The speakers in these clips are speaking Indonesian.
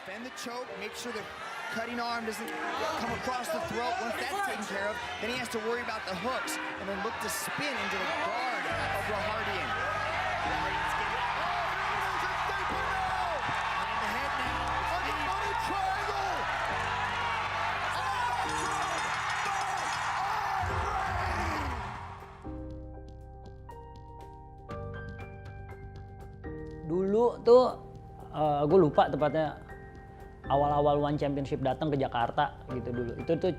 defend the choke, make sure the cutting arm doesn't come across the throat. Once that's taken care of, then he has to worry about the hooks and then look to spin into the guard of Rahardyan. Rahardyan's getting behind the head now. Money triangle! Dulu tuh gue lupa tepatnya awal-awal One Championship datang ke Jakarta gitu dulu. Itu tuh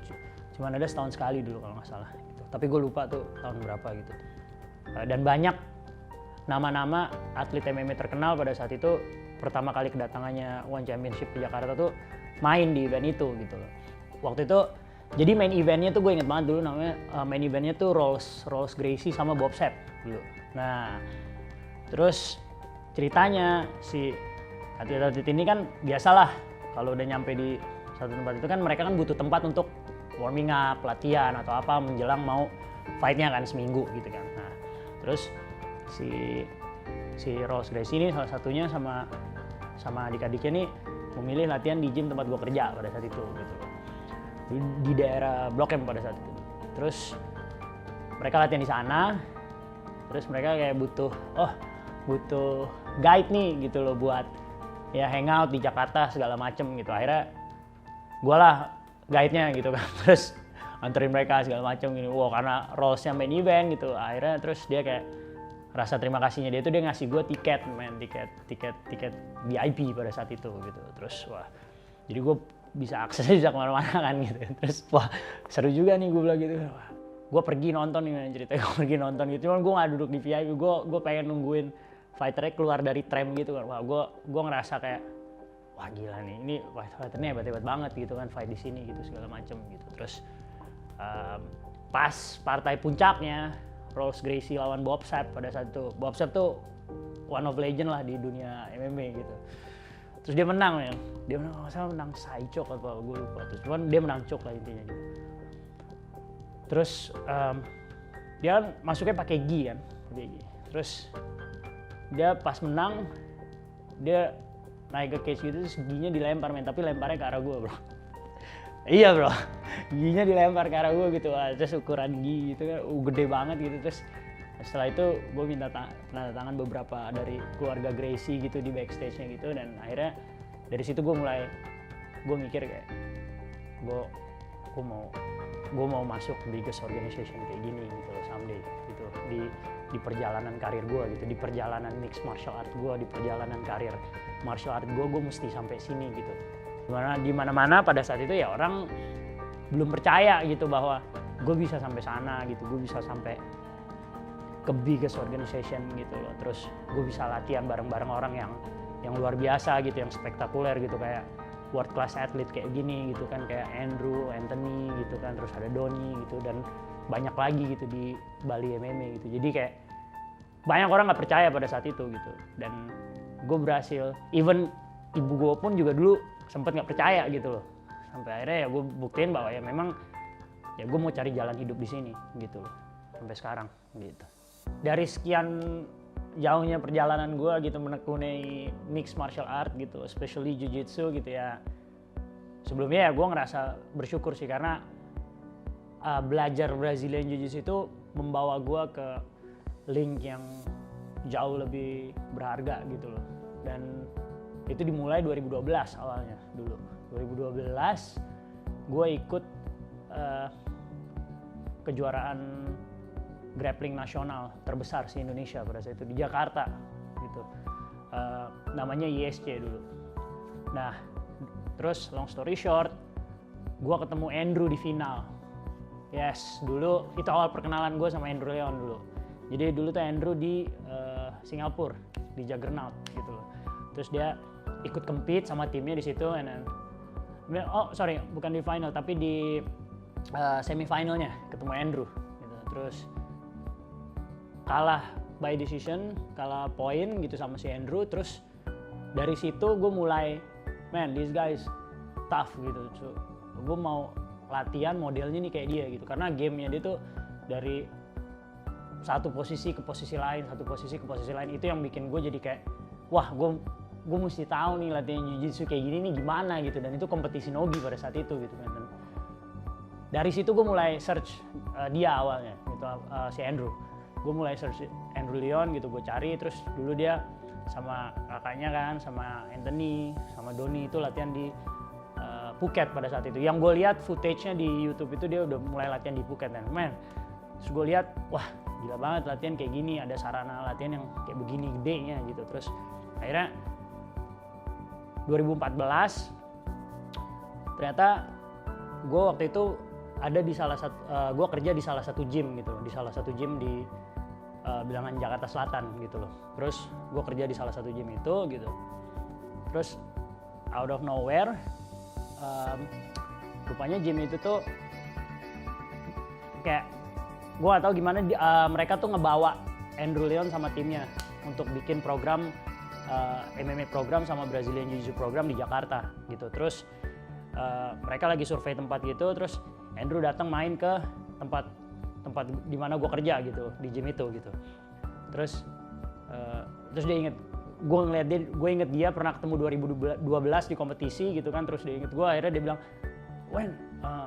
cuma ada setahun sekali dulu kalau nggak salah gitu. Tapi gue lupa tuh tahun berapa gitu. Dan banyak nama-nama atlet MMA terkenal pada saat itu pertama kali kedatangannya One Championship ke Jakarta tuh main di event itu gitu loh. Waktu itu jadi main eventnya tuh gue inget banget dulu namanya main eventnya tuh Rolls Gracie sama Bob Sapp dulu. Nah terus ceritanya si atlet-atlet ini kan biasalah kalau udah nyampe di satu tempat itu kan mereka kan butuh tempat untuk warming up, latihan atau apa menjelang mau fight-nya kan seminggu gitu kan. Nah, terus si Rolls Gracie ini salah satunya sama adik-adiknya nih memilih latihan di gym tempat gua kerja pada saat itu gitu. Di daerah Blok M pada saat itu. Terus mereka latihan di sana. Terus mereka kayak butuh guide nih gitu loh buat ya hangout di Jakarta segala macem gitu. Akhirnya gue lah guide-nya gitu kan. Terus anterin mereka segala macem gitu. Wow, karena Rolls-nya main event gitu. Akhirnya terus dia kayak rasa terima kasihnya dia tuh dia ngasih gue tiket VIP pada saat itu gitu. Terus wah, jadi gue bisa akses bisa kemana-mana kan gitu. Terus wah seru juga nih gue bilang gitu. Wah, gue pergi nonton nih ceritanya, gue pergi nonton gitu. Cuman gue nggak duduk di VIP, gue pengen nungguin fighternya keluar dari tram gitu kan. Wah, gue ngerasa kayak wah gila nih, ini fighternya hebat-hebat banget gitu kan, fight di sini gitu segala macem gitu. Terus pas partai puncaknya Rolls Gracie lawan Bob Sapp pada saat itu. Bob Sapp tuh one of legend lah di dunia MMA gitu. Terus dia menang ya, dia menang nggak salah menang Saichok atau gue lupa. Terus cuman dia menang chok lah intinya gitu. Terus dia kan masuknya pakai gi kan, pakai gi. Terus dia pas menang dia naik ke cage gitu terus giginya dilempar men, tapi lemparnya ke arah gue bro. Iya bro, giginya dilempar ke arah gue gitu. Terus ukuran gigi gitu kan gede banget gitu. Terus setelah itu gue minta tanda tangan beberapa dari keluarga Gracie gitu di backstage-nya gitu. Dan akhirnya dari situ gue mikir kayak gue mau masuk biggest organization kayak gini gitu loh someday gitu di perjalanan karir gue gitu, di perjalanan mixed martial art gue, di perjalanan karir martial art gue mesti sampai sini gitu. Di mana-mana pada saat itu ya orang belum percaya gitu bahwa gue bisa sampai sana gitu, gue bisa sampai ke biggest organization gitu loh. Terus gue bisa latihan bareng-bareng orang yang luar biasa gitu, yang spektakuler gitu kayak world class athlete kayak gini gitu kan, kayak Andrew, Anthony gitu kan, terus ada Donnie gitu dan banyak lagi gitu di Bali MMA gitu. Jadi kayak banyak orang nggak percaya pada saat itu gitu. Dan gue berhasil, even ibu gue pun juga dulu sempet nggak percaya gitu loh. Sampai akhirnya ya gue buktiin bahwa ya memang ya gue mau cari jalan hidup di sini gitu loh. Sampai sekarang gitu. Dari sekian jauhnya perjalanan gue gitu menekuni mixed martial art gitu, especially jiu-jitsu gitu ya. Sebelumnya ya gue ngerasa bersyukur sih karena belajar Brazilian Jiu-Jitsu itu membawa gue ke link yang jauh lebih berharga gitu loh. Dan itu dimulai 2012 awalnya dulu. 2012 gue ikut kejuaraan grappling nasional terbesar di Indonesia pada saat itu di Jakarta gitu. Namanya ISC dulu. Nah, terus long story short, gue ketemu Andrew di final. Yes, dulu itu awal perkenalan gue sama Andrew Leon dulu. Jadi dulu tuh Andrew di Singapura di Juggernaut gitu loh. Terus dia ikut compete sama timnya di situ. Bukan di final tapi di semifinalnya ketemu Andrew. Gitu. Terus kalah by decision, kalah poin gitu sama si Andrew. Terus dari situ gue mulai, man, this guys tough gitu. So, gue mau latihan modelnya nih kayak dia gitu, karena gamenya dia tuh dari satu posisi ke posisi lain, itu yang bikin gue jadi kayak wah gue gue mesti tahu nih latihan jiu-jitsu kayak gini nih gimana gitu, dan itu kompetisi nogi pada saat itu gitu kan. Dan dari situ gue mulai search dia awalnya gitu, si Andrew. Gue mulai search Andrew Leon gitu, gue cari, terus dulu dia sama kakaknya kan, sama Anthony, sama Doni itu latihan di Phuket pada saat itu. Yang gue lihat footage-nya di YouTube itu dia udah mulai latihan di Phuket kan, men. Terus gue lihat, wah gila banget latihan kayak gini, ada sarana latihan yang kayak begini gedenya gitu. Terus akhirnya 2014 ternyata gue waktu itu ada di salah satu, gue kerja di salah satu gym gitu, di salah satu gym di Bilangan Jakarta Selatan gitu loh. Terus gue kerja di salah satu gym itu gitu. Terus out of nowhere, rupanya gym itu tuh kayak gue gak tahu gimana mereka tuh ngebawa Andrew Leon sama timnya untuk bikin program MMA program sama Brazilian Jiu-Jitsu program di Jakarta gitu. Terus mereka lagi survei tempat gitu, terus Andrew datang main ke tempat di mana gue kerja gitu, di gym itu gitu. Terus dia inget, gue inget dia pernah ketemu 2012 di kompetisi gitu kan. Terus dia inget gue, akhirnya dia bilang, "Wen,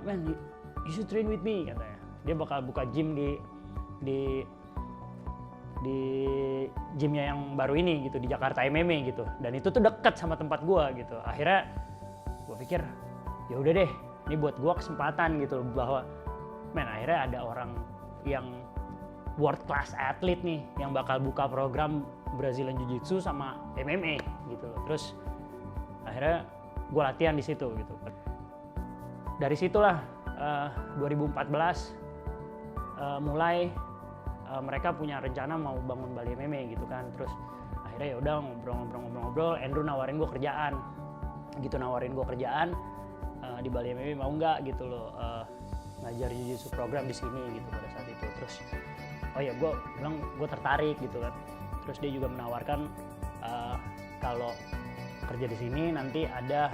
man, you should train with me," katanya. Dia bakal buka gym di gymnya yang baru ini gitu, di Jakarta MMA gitu. Dan itu tuh deket sama tempat gue gitu. Akhirnya gue pikir, ya udah deh, ini buat gue kesempatan gitu loh, bahwa akhirnya ada orang yang world class athlete nih yang bakal buka program Brazilian Jiu-Jitsu sama MMA gitu loh. Terus akhirnya gue latihan di situ gitu. Dari situlah 2014 mulai mereka punya rencana mau bangun Bali MMA gitu kan. Terus akhirnya ya udah ngobrol, Andrew nawarin gue kerjaan gitu, di Bali MMA mau nggak gitu loh, ngajar jiu-jitsu program di sini gitu pada saat itu. Terus oh ya gue bilang gue tertarik gitu kan. Terus dia juga menawarkan kalau kerja di sini nanti ada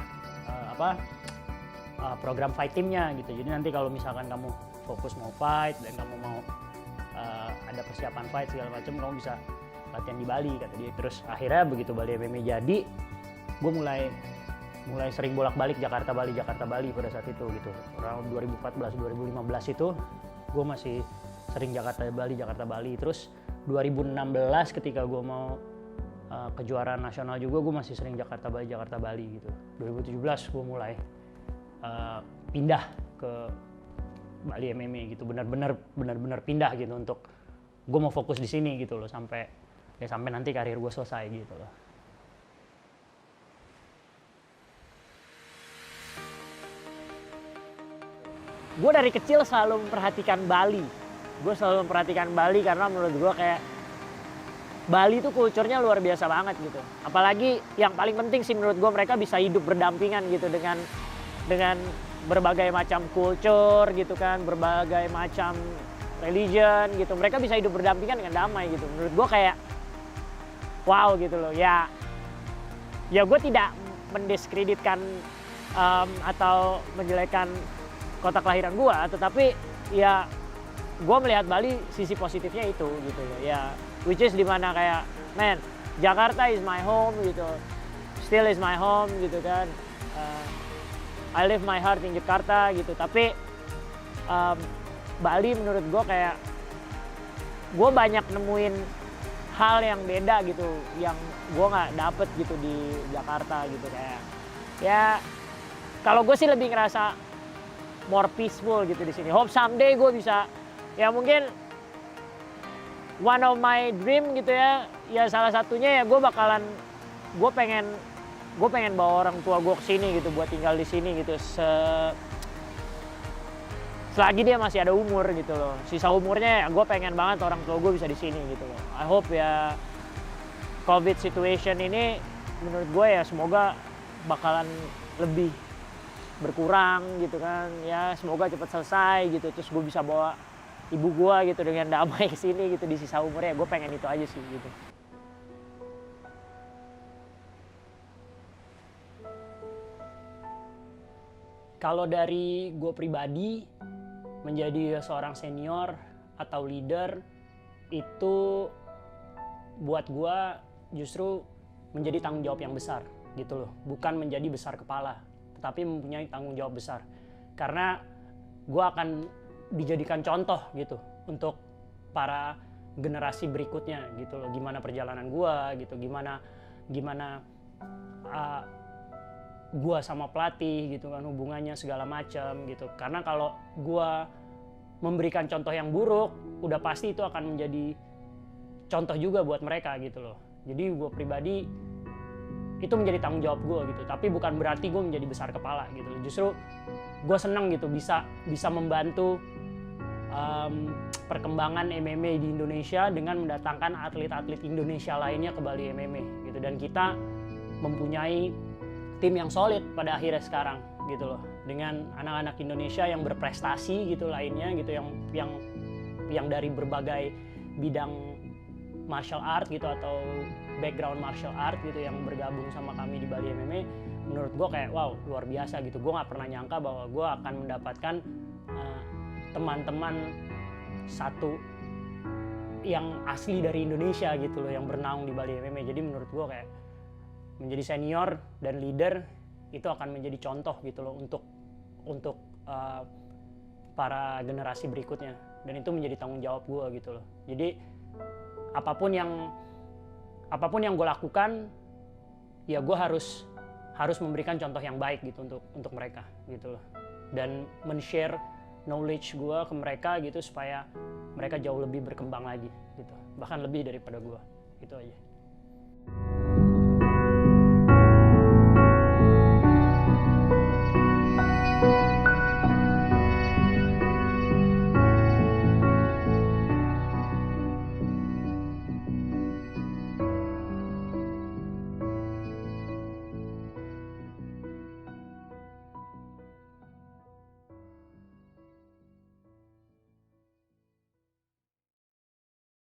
program fight teamnya gitu. Jadi nanti kalau misalkan kamu fokus mau fight dan kamu mau ada persiapan fight segala macam, kamu bisa latihan di Bali kata dia. Terus akhirnya begitu Bali MMA jadi, gue mulai sering bolak-balik Jakarta Bali pada saat itu gitu. Tahun 2014-2015 itu gue masih sering Jakarta Bali. Terus 2016 ketika gue mau kejuaraan nasional juga, gue masih sering Jakarta Bali gitu. 2017 gue mulai pindah ke Bali MMA gitu, benar-benar pindah gitu untuk gue mau fokus di sini gitu loh, sampai nanti karir gue selesai gitu loh. Gue dari kecil selalu memperhatikan Bali. Karena menurut gue kayak Bali tuh kulturnya luar biasa banget gitu. Apalagi yang paling penting sih menurut gue, mereka bisa hidup berdampingan gitu dengan berbagai macam kultur gitu kan, berbagai macam religion gitu. Mereka bisa hidup berdampingan dengan damai gitu. Menurut gue kayak wow gitu loh. Ya gue tidak mendiskreditkan atau menjelekkan kota kelahiran gue, tetapi ya gue melihat Bali sisi positifnya itu gitu loh. Ya which is dimana kayak Jakarta is my home gitu, still is my home gitu kan. I live my heart in Jakarta gitu, tapi Bali menurut gue kayak gue banyak nemuin hal yang beda gitu, yang gue nggak dapet gitu di Jakarta gitu. Kayak ya kalau gue sih lebih ngerasa more peaceful gitu di sini. Hope someday gue bisa, ya mungkin one of my dream gitu ya salah satunya ya gue pengen bawa orang tua gue ke sini gitu, buat tinggal di sini gitu selagi dia masih ada umur gitu loh. Sisa umurnya ya gue pengen banget orang tua gue bisa di sini gitu loh. I hope ya COVID situation ini menurut gue ya semoga bakalan lebih berkurang gitu kan. Ya semoga cepat selesai gitu, terus gue bisa bawa ibu gue gitu dengan damai ke sini gitu di sisa umurnya. Gue pengen itu aja sih gitu. Kalau dari gue pribadi, menjadi seorang senior atau leader itu buat gue justru menjadi tanggung jawab yang besar gitu loh, bukan menjadi besar kepala, tetapi mempunyai tanggung jawab besar. Karena gue akan dijadikan contoh gitu untuk para generasi berikutnya gitu loh, gimana perjalanan gue gitu, gimana gue sama pelatih gitu kan, hubungannya segala macam gitu. Karena kalau gue memberikan contoh yang buruk, udah pasti itu akan menjadi contoh juga buat mereka gitu loh. Jadi gue pribadi itu menjadi tanggung jawab gue gitu, tapi bukan berarti gue menjadi besar kepala gitu loh. Justru gue senang gitu bisa membantu perkembangan MMA di Indonesia dengan mendatangkan atlet-atlet Indonesia lainnya ke Bali MMA gitu. Dan kita mempunyai tim yang solid pada akhirnya sekarang gitu loh, dengan anak-anak Indonesia yang berprestasi gitu lainnya gitu, yang dari berbagai bidang martial art gitu atau background martial art gitu yang bergabung sama kami di Bali MMA. Menurut gue kayak wow, luar biasa gitu. Gue nggak pernah nyangka bahwa gue akan mendapatkan teman-teman satu yang asli dari Indonesia gitu loh, yang bernaung di Bali MMA. Jadi menurut gue kayak menjadi senior dan leader itu akan menjadi contoh gitu loh untuk para generasi berikutnya, dan itu menjadi tanggung jawab gue gitu loh. Jadi apapun yang gue lakukan, ya gue harus memberikan contoh yang baik gitu untuk mereka gitu loh, dan men-share knowledge gue ke mereka gitu supaya mereka jauh lebih berkembang lagi gitu, bahkan lebih daripada gue, gitu aja.